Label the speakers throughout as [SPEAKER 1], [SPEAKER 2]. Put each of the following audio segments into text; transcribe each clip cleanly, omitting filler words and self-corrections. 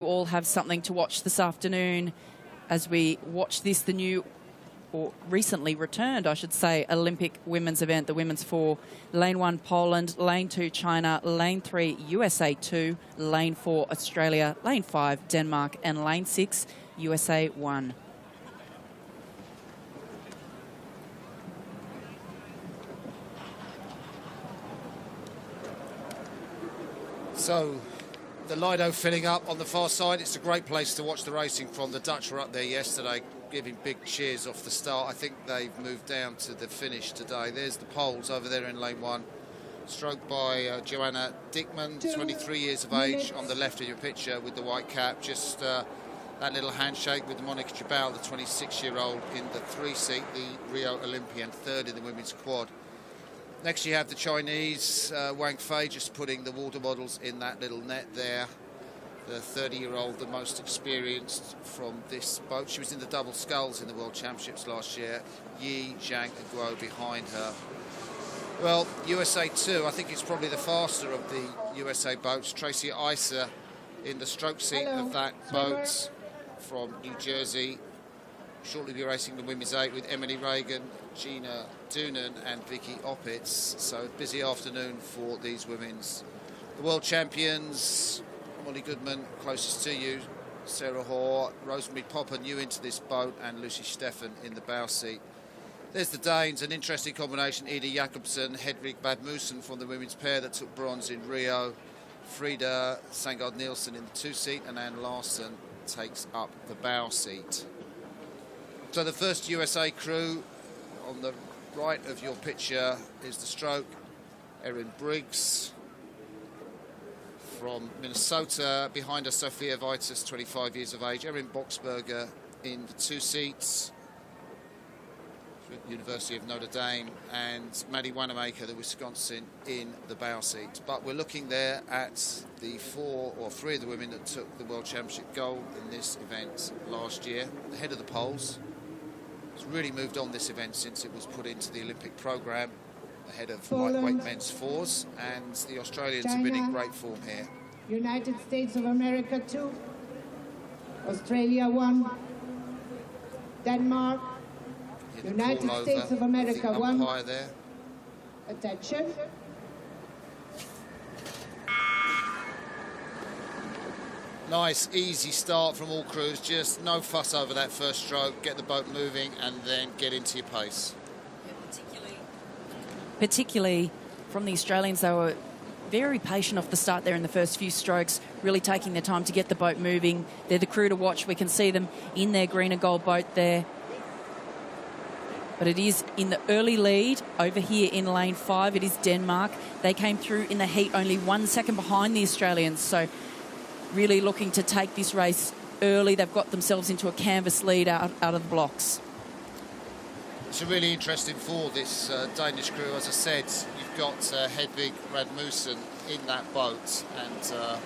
[SPEAKER 1] all have something to watch this afternoon as we watch this, the new, or recently returned, I should say, Olympic women's event, the women's 4. Lane 1, Poland. Lane 2, China. Lane 3, USA 2. Lane 4, Australia. Lane 5, Denmark. And Lane 6, USA 1.
[SPEAKER 2] So, the Lido filling up on the far side. It's a great place to watch the racing from. The Dutch were up there yesterday giving big cheers off the start. I think they've moved down to the finish today. There's the Poles over there in lane 1. Stroked by Joanna Dickman, 23 years of age, on the left of your picture with the white cap. Just that little handshake with Monica Jabal, the 26-year-old in the 3-seat, the Rio Olympian, 3rd in the women's quad. Next you have the Chinese, Wang Fei, just putting the water bottles in that little net there. The 30-year-old, the most experienced from this boat. She was in the double sculls in the World Championships last year. Yi, Zhang and Guo behind her. Well, USA 2, I think it's probably the faster of the USA boats. Tracy Isa in the stroke seat of that boat from New Jersey. Shortly be racing the women's 8 with Emily Reagan, Gina Doonan and Vicky Oppitz. So busy afternoon for these women's. The world champions, Molly Goodman, closest to you, Sarah Hoare, Rosemary Popper, new into this boat, and Lucy Steffen in the bow seat. There's the Danes, an interesting combination, Ida Jakobsen, Hedvig Badmussen from the women's pair that took bronze in Rio. Frida Sangard Nielsen in the 2-seat, and Anne Larson takes up the bow seat. So the first USA crew, on the right of your picture is the stroke, Erin Briggs from Minnesota. Behind her, Sophia Vitus, 25 years of age. Erin Boxberger in the 2 seats, University of Notre Dame, and Maddie Wanamaker, the Wisconsin, in the bow seat. But we're looking there at the 3 of the women that took the World Championship gold in this event last year, ahead of the Poles. It's really moved on this event since it was put into the Olympic programme, ahead of lightweight men's 4s, and the Australians have been in great form here.
[SPEAKER 3] United States of America 2, Australia 1, Denmark, United States of America 1.
[SPEAKER 2] There.
[SPEAKER 3] Attention.
[SPEAKER 2] Nice, easy start from all crews. Just no fuss over that first stroke. Get the boat moving and then get into your pace.
[SPEAKER 1] Particularly from the Australians, they were very patient off the start there in the first few strokes, really taking their time to get the boat moving. They're the crew to watch. We can see them in their green and gold boat there. But it is in the early lead over here in lane 5. It is Denmark. They came through in the heat only 1 second behind the Australians. So really looking to take this race early. They've got themselves into a canvas lead out of the blocks.
[SPEAKER 2] It's a really interesting 4, this Danish crew. As I said, you've got Hedvig Rasmussen in that boat, and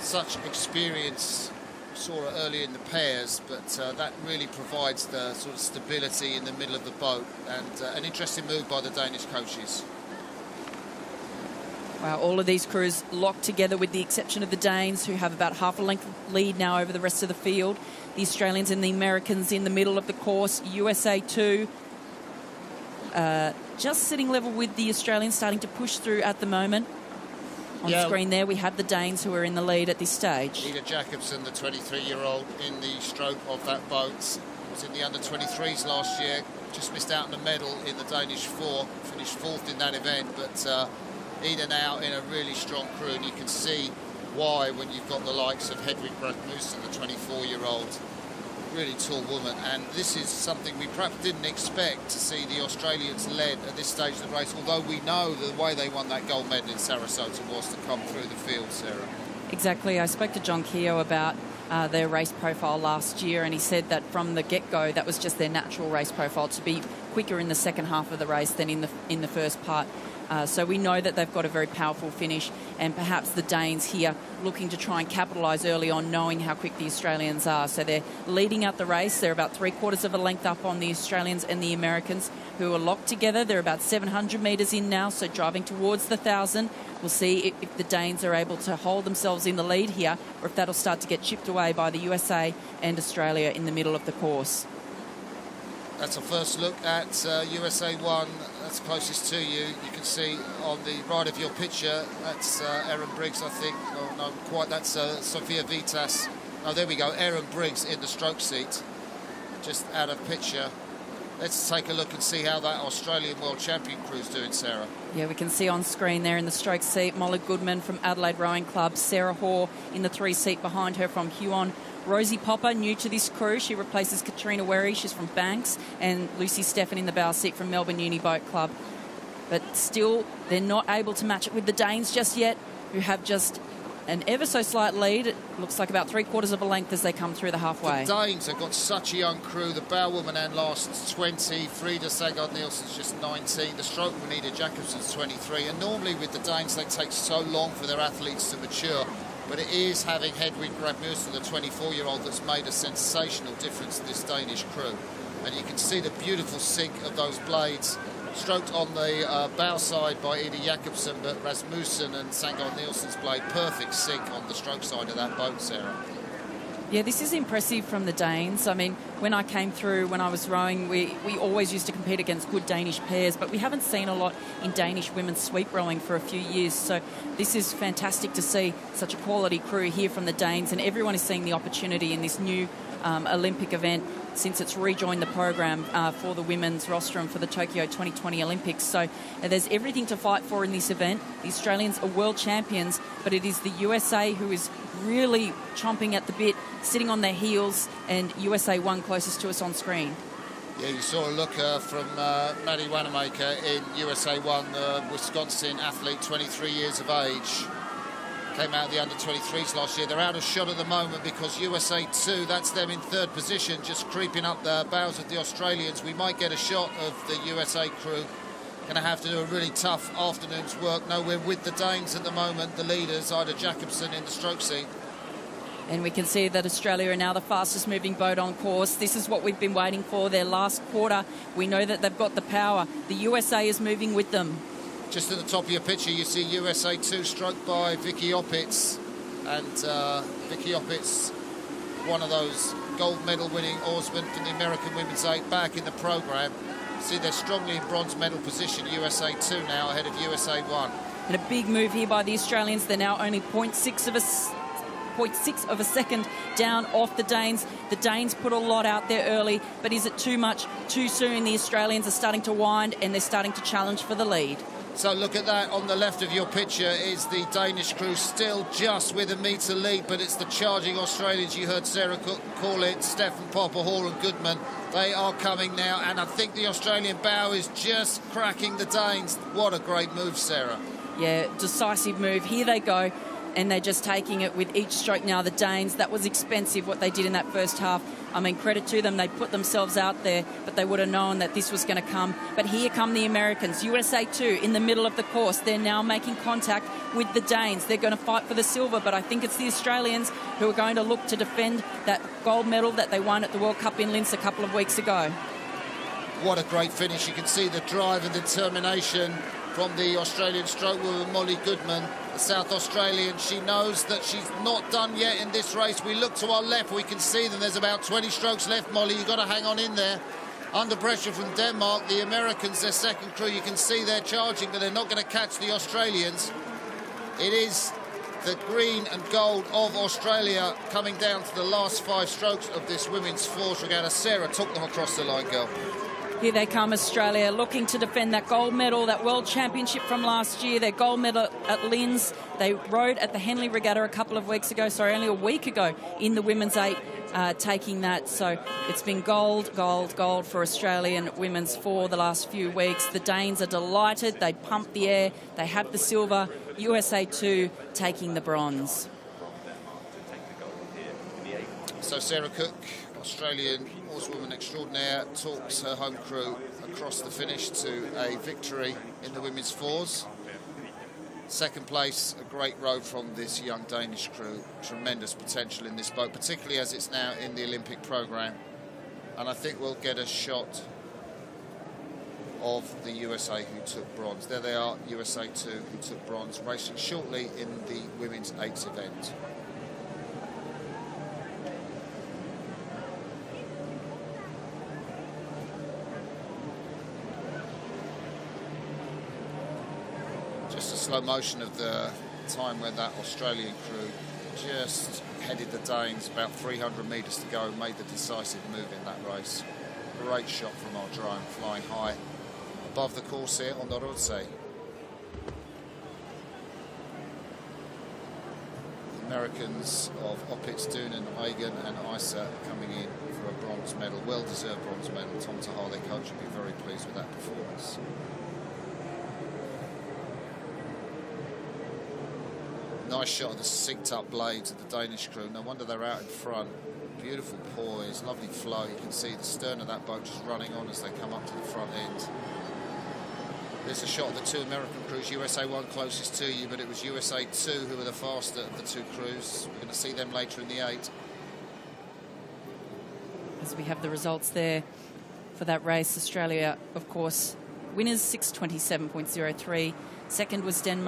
[SPEAKER 2] such experience. Saw her early in the pairs, but that really provides the sort of stability in the middle of the boat, and an interesting move by the Danish coaches.
[SPEAKER 1] Wow, all of these crews locked together with the exception of the Danes, who have about half a length lead now over the rest of the field. The Australians and the Americans in the middle of the course. USA 2 just sitting level with the Australians, starting to push through at the moment. On screen there, we have the Danes who are in the lead at this stage.
[SPEAKER 2] Ida Jakobsen, the 23-year-old, in the stroke of that boat. Was in the under-23s last year. Just missed out on a medal in the Danish 4. Finished 4th in that event, but Ida now in a really strong crew, and you can see why when you've got the likes of Hedvig Rasmussen, the 24-year-old. Really tall woman, and this is something we perhaps didn't expect to see the Australians led at this stage of the race, although we know the way they won that gold medal in Sarasota was to come through the field, Sarah.
[SPEAKER 1] Exactly. I spoke to John Keogh about their race profile last year, and he said that from the get-go that was just their natural race profile, to be quicker in the second half of the race than in the first part. So we know that they've got a very powerful finish. and perhaps the Danes here looking to try and capitalise early on, knowing how quick the Australians are. So they're leading out the race. They're about 3/4 of a length up on the Australians and the Americans, who are locked together. They're about 700 metres in now, so driving towards the 1,000. We'll see if the Danes are able to hold themselves in the lead here, or if that'll start to get chipped away by the USA and Australia in the middle of the course.
[SPEAKER 2] That's a first look at USA 1. That's closest to you. You can see on the right of your picture, that's Erin Briggs, I think. Oh, no, quite. That's Sofia Vitas. Oh, there we go. Erin Briggs in the stroke seat, just out of picture. Let's take a look and see how that Australian World Champion crew's doing, Sarah.
[SPEAKER 1] Yeah, we can see on screen there in the stroke seat, Molly Goodman from Adelaide Rowing Club, Sarah Hoare in the 3 seat behind her from Huon. Rosie Popper, new to this crew. She replaces Katrina Werry. She's from Banks. And Lucy Stephan in the bow seat from Melbourne Uni Boat Club. But still, they're not able to match it with the Danes just yet, who have just an ever so slight lead. It looks like about 3/4 of a length as they come through the halfway.
[SPEAKER 2] The Danes have got such a young crew. The bow woman Anne Larson's 20, Frida Sagard Nielsen's just 19, the stroke woman Ida Jacobson's 23. And normally with the Danes, they take so long for their athletes to mature. But it is having Hedwig Rasmussen, the 24-year-old, that's made a sensational difference to this Danish crew. And you can see the beautiful sink of those blades, stroked on the bow side by Ida Jacobsen, but Rasmussen and Sagard Nielsen's blade, perfect sink on the stroke side of that boat, Sarah.
[SPEAKER 1] Yeah, this is impressive from the Danes. I mean, when I came through, when I was rowing, we always used to compete against good Danish pairs, but we haven't seen a lot in Danish women's sweep rowing for a few years. So this is fantastic to see such a quality crew here from the Danes, and everyone is seeing the opportunity in this new Olympic event since it's rejoined the program for the women's rostrum for the Tokyo 2020 Olympics. So there's everything to fight for in this event. The Australians are world champions, but it is the USA who is really chomping at the bit, sitting on their heels, and USA 1 closest to us on screen.
[SPEAKER 2] Yeah, you saw a look from Maddie Wanamaker in USA 1, Wisconsin athlete, 23 years of age. Came out of the under-23s last year. They're out of shot at the moment because USA 2, that's them in 3rd position, just creeping up the bows of the Australians. We might get a shot of the USA crew. Going to have to do a really tough afternoon's work. No, we're with the Danes at the moment, the leaders, Ida Jacobsen in the stroke seat.
[SPEAKER 1] And we can see that Australia are now the fastest moving boat on course. This is what we've been waiting for, their last quarter. We know that they've got the power. The USA is moving with them.
[SPEAKER 2] Just at the top of your picture, you see USA 2 stroked by Vicky Opitz. And Vicky Opitz, one of those gold medal winning oarsmen from the American Women's 8, back in the programme. See, they're strongly in bronze medal position, USA 2 now ahead of USA 1.
[SPEAKER 1] And a big move here by the Australians. They're now only 0.6 of a second down off the Danes. The Danes put a lot out there early, but is it too much, too soon? The Australians are starting to wind and they're starting to challenge for the lead.
[SPEAKER 2] So look at that, on the left of your picture is the Danish crew, still just with a metre lead, but it's the charging Australians. You heard Sarah Cook call it, Stephan Popper, Hoare and Goodman. They are coming now, and I think the Australian bow is just cracking the Danes. What a great move, Sarah.
[SPEAKER 1] Yeah, decisive move. Here they go, and they're just taking it with each stroke now. The Danes, that was expensive what they did in that first half. I mean, credit to them, they put themselves out there, but they would have known that this was going to come. But here come the Americans, USA 2 in the middle of the course. They're now making contact with the Danes. They're going to fight for the silver, but I think it's the Australians who are going to look to defend that gold medal that they won at the World Cup in Linz a couple of weeks ago.
[SPEAKER 2] What a great finish. You can see the drive and determination from the Australian stroke woman, Molly Goodman, the South Australian. She knows that she's not done yet in this race. We look to our left, we can see them. There's about 20 strokes left, Molly. You've got to hang on in there. Under pressure from Denmark, the Americans, their second crew, you can see they're charging, but they're not going to catch the Australians. It is the green and gold of Australia coming down to the last 5 strokes of this women's fours regatta. Sarah, took them across the line, girl.
[SPEAKER 1] Here they come, Australia, looking to defend that gold medal, that World Championship from last year, their gold medal at Linz. They rode at the Henley Regatta a couple of weeks ago, only a week ago, in the Women's 8, taking that. So it's been gold, gold, gold for Australian women's for the last few weeks. The Danes are delighted. They pumped the air. They have the silver. USA 2 taking the bronze.
[SPEAKER 2] So Sarah Cook, Australian oarswoman extraordinaire, talks her home crew across the finish to a victory in the women's fours. Second place, a great row from this young Danish crew. Tremendous potential in this boat, particularly as it's now in the Olympic programme. And I think we'll get a shot of the USA who took bronze. There they are, USA 2 who took bronze, racing shortly in the women's 8s event. Just a slow motion of the time when that Australian crew just headed the Danes about 300 metres to go and made the decisive move in that race. Great shot from our drone, flying high above the course here on the Rothsee. The Americans of Opitz, Doonan, Egan and Isa coming in for a bronze medal, well-deserved bronze medal. Tom Tahar, their coach, will be very pleased with that performance. Nice shot of the synced up blades of the Danish crew. No wonder they're out in front. Beautiful poise, lovely flow. You can see the stern of that boat just running on as they come up to the front end. There's a shot of the two American crews. USA 1 closest to you, but it was USA 2 who were the faster of the two crews. We're going to see them later in the 8.
[SPEAKER 1] As we have the results there for that race, Australia, of course, winners 6:27.03. Second was Denmark.